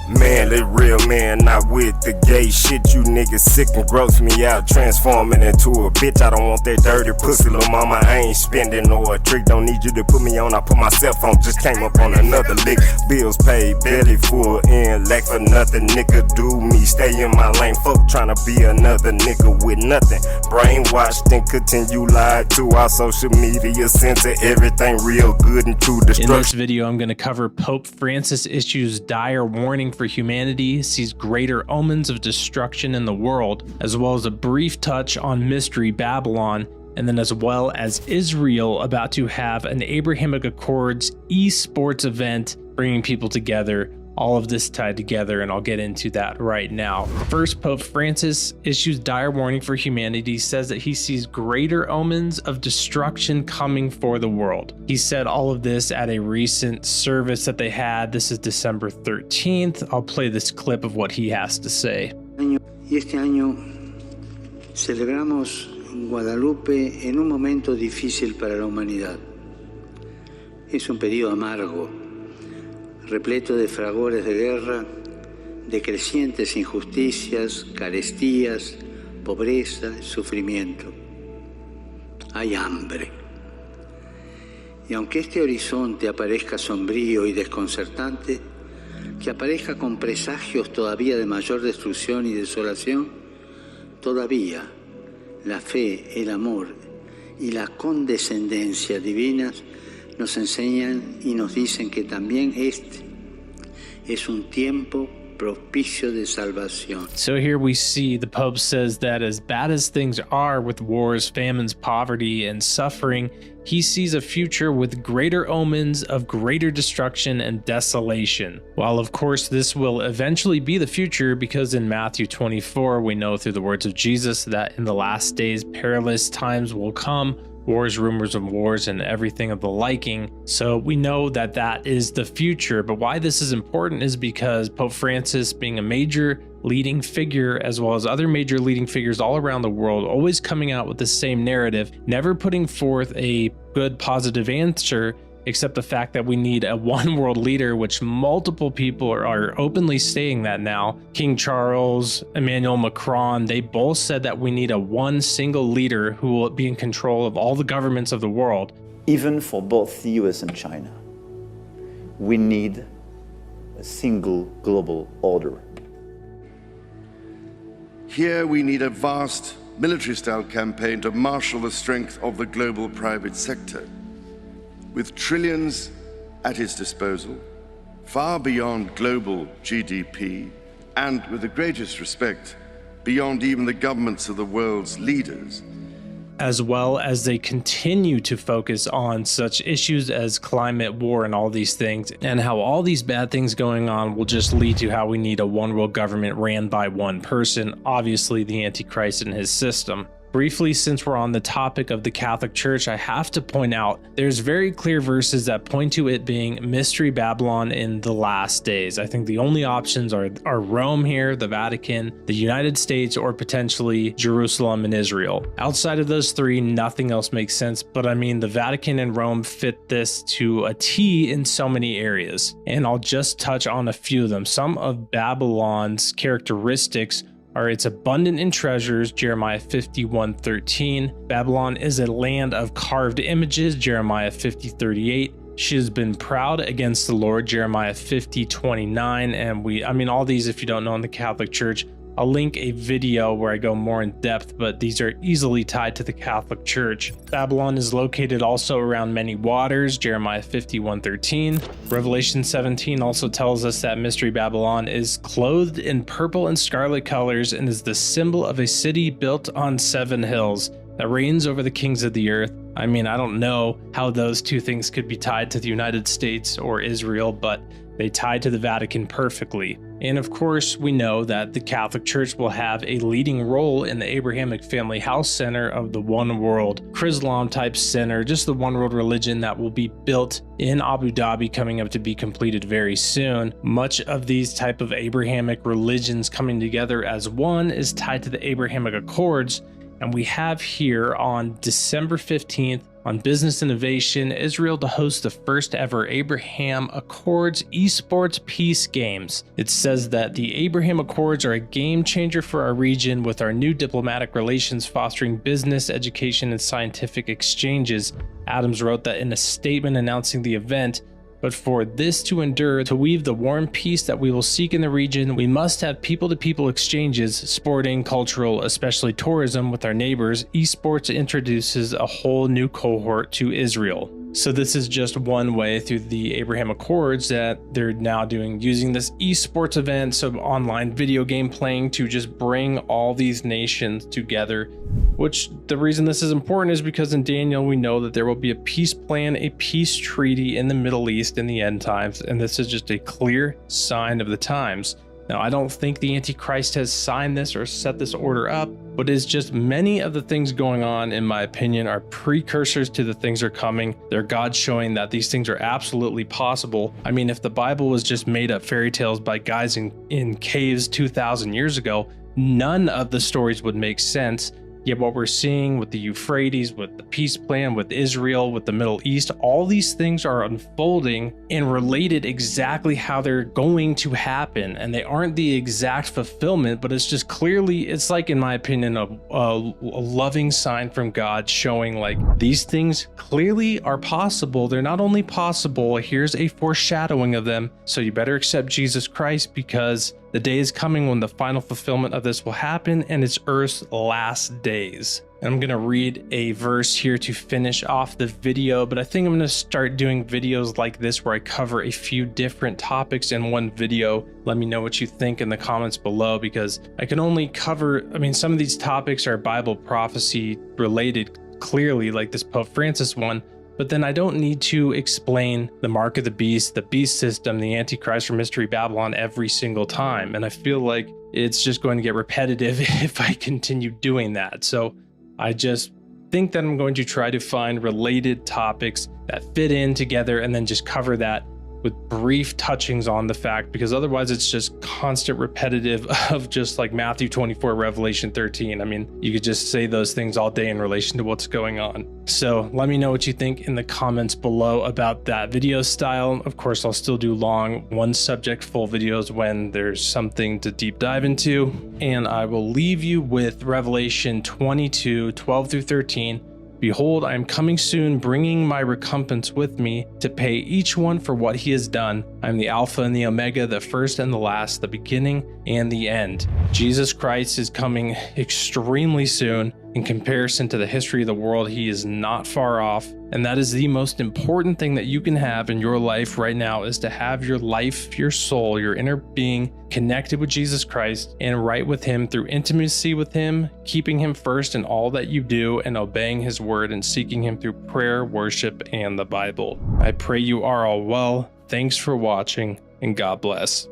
Manly, real man, not with the gay shit. You niggas sick and gross me out, transforming into a bitch. I don't want that dirty pussy, lil' mama, I ain't spending or a trick. Don't need you to put me on, I put myself on. Just came up on another lick. Bills paid, belly full, in lack for nothing. Nigga do me, stay in my lane. Fuck tryna be another nigga with nothing. Brainwashed and continue lied to our social media. Censor everything real good and true destruction. In this video, I'm gonna cover Pope Francis issues dire warning for humanity, sees greater omens of destruction in the world, as well as a brief touch on Mystery Babylon, and then as well as Israel about to have an Abrahamic Accords esports event bringing people together. All of this tied together, and I'll get into that right now. First, Pope Francis issues dire warning for humanity, says that he sees greater omens of destruction coming for the world. He said all of this at a recent service that they had. This is December 13th. I'll play this clip of what he has to say. Y este año celebramos Guadalupe en un momento difícil para la humanidad. Es un periodo amargo, repleto de fragores de guerra, de crecientes injusticias, carestías, pobreza, sufrimiento. Hay hambre. Y aunque este horizonte aparezca sombrío y desconcertante, que aparezca con presagios todavía de mayor destrucción y desolación, todavía la fe, el amor y la condescendencia divinas nos enseñan y nos dicen que también este es un tiempo propicio de salvación. So here we see the Pope says that as bad as things are with wars, famines, poverty, and suffering, he sees a future with greater omens of greater destruction and desolation. While of course this will eventually be the future, because in Matthew 24 we know through the words of Jesus that in the last days perilous times will come, wars, rumors of wars, and everything of the liking. So we know that that is the future, but why this is important is because Pope Francis, being a major leading figure, as well as other major leading figures all around the world, always coming out with the same narrative, never putting forth a good positive answer, except the fact that we need a one world leader, which multiple people are openly saying that now. King Charles, Emmanuel Macron, they both said that we need a one single leader who will be in control of all the governments of the world. Even for both the US and China, we need a single global order. Here we need a vast military-style campaign to marshal the strength of the global private sector, with trillions at its disposal, far beyond global GDP, and with the greatest respect, beyond even the governments of the world's leaders. As well as they continue to focus on such issues as climate, war, and all these things, and how all these bad things going on will just lead to how we need a one world government ran by one person, obviously the Antichrist and his system. Briefly, since we're on the topic of the Catholic Church, I have to point out there's very clear verses that point to it being Mystery Babylon in the last days. I think the only options are Rome here, the Vatican, the United States, or potentially Jerusalem and Israel. Outside of those three, nothing else makes sense, but I mean, the Vatican and Rome fit this to a T in so many areas. And I'll just touch on a few of them. Some of Babylon's characteristics are it's abundant in treasures, Jeremiah 51:13. Babylon is a land of carved images, Jeremiah 50:38. She has been proud against the Lord, Jeremiah 50:29. And all these, if you don't know, in the Catholic Church, I'll link a video where I go more in depth, but these are easily tied to the Catholic Church. Babylon is located also around many waters, Jeremiah 51:13. Revelation 17 also tells us that Mystery Babylon is clothed in purple and scarlet colors and is the symbol of a city built on 7 hills that reigns over the kings of the earth. I don't know how those two things could be tied to the United States or Israel, but they tie to the Vatican perfectly. And of course, we know that the Catholic Church will have a leading role in the Abrahamic Family House Center of the One World Chrislam type center, just the one world religion that will be built in Abu Dhabi, coming up to be completed very soon. Much of these type of Abrahamic religions coming together as one is tied to the Abrahamic Accords. And we have here on December 15th, On business innovation, Israel to host the first ever Abraham Accords esports peace games. It says that the Abraham Accords are a game changer for our region, with our new diplomatic relations fostering business, education, and scientific exchanges. Adams wrote that in a statement announcing the event. But for this to endure, to weave the warm peace that we will seek in the region, we must have people-to-people exchanges, sporting, cultural, especially tourism with our neighbors. Esports introduces a whole new cohort to Israel. So this is just one way through the Abraham Accords that they're now using this esports event, so online video game playing, to just bring all these nations together. Which the reason this is important is because in Daniel we know that there will be a peace plan, a peace treaty in the Middle East in the end times, and this is just a clear sign of the times. Now, I don't think the Antichrist has signed this or set this order up, but it's just many of the things going on, in my opinion, are precursors to the things that are coming. They're God showing that these things are absolutely possible. I mean, if the Bible was just made up fairy tales by guys in caves 2,000 years ago, none of the stories would make sense. Yet what we're seeing with the Euphrates, with the peace plan, with Israel, with the Middle East, all these things are unfolding and related exactly how they're going to happen. And they aren't the exact fulfillment, but it's just clearly, it's like, in my opinion, a loving sign from God showing like these things clearly are possible. They're not only possible, here's a foreshadowing of them. So you better accept Jesus Christ, because the day is coming when the final fulfillment of this will happen, and it's Earth's last days. And I'm going to read a verse here to finish off the video, but I think I'm going to start doing videos like this where I cover a few different topics in one video. Let me know what you think in the comments below, because I can only cover, some of these topics are Bible prophecy related clearly, like this Pope Francis one. But then I don't need to explain the mark of the beast system, the Antichrist, or Mystery Babylon every single time. And I feel like it's just going to get repetitive if I continue doing that. So I just think that I'm going to try to find related topics that fit in together and then just cover that with brief touchings on the fact, because otherwise it's just constant repetitive of just like Matthew 24, Revelation 13. You could just say those things all day in relation to what's going on. So let me know what you think in the comments below about that video style. Of course, I'll still do long one subject full videos when there's something to deep dive into. And I will leave you with Revelation 22, 12 through 13. Behold, I am coming soon, bringing my recompense with me to pay each one for what he has done. I am the Alpha and the Omega, the first and the last, the beginning and the end. Jesus Christ is coming extremely soon. In comparison to the history of the world, he is not far off. And that is the most important thing that you can have in your life right now, is to have your life, your soul, your inner being connected with Jesus Christ and right with him through intimacy with him, keeping him first in all that you do, and obeying his word and seeking him through prayer, worship, and the Bible. I pray you are all well. Thanks for watching, and God bless.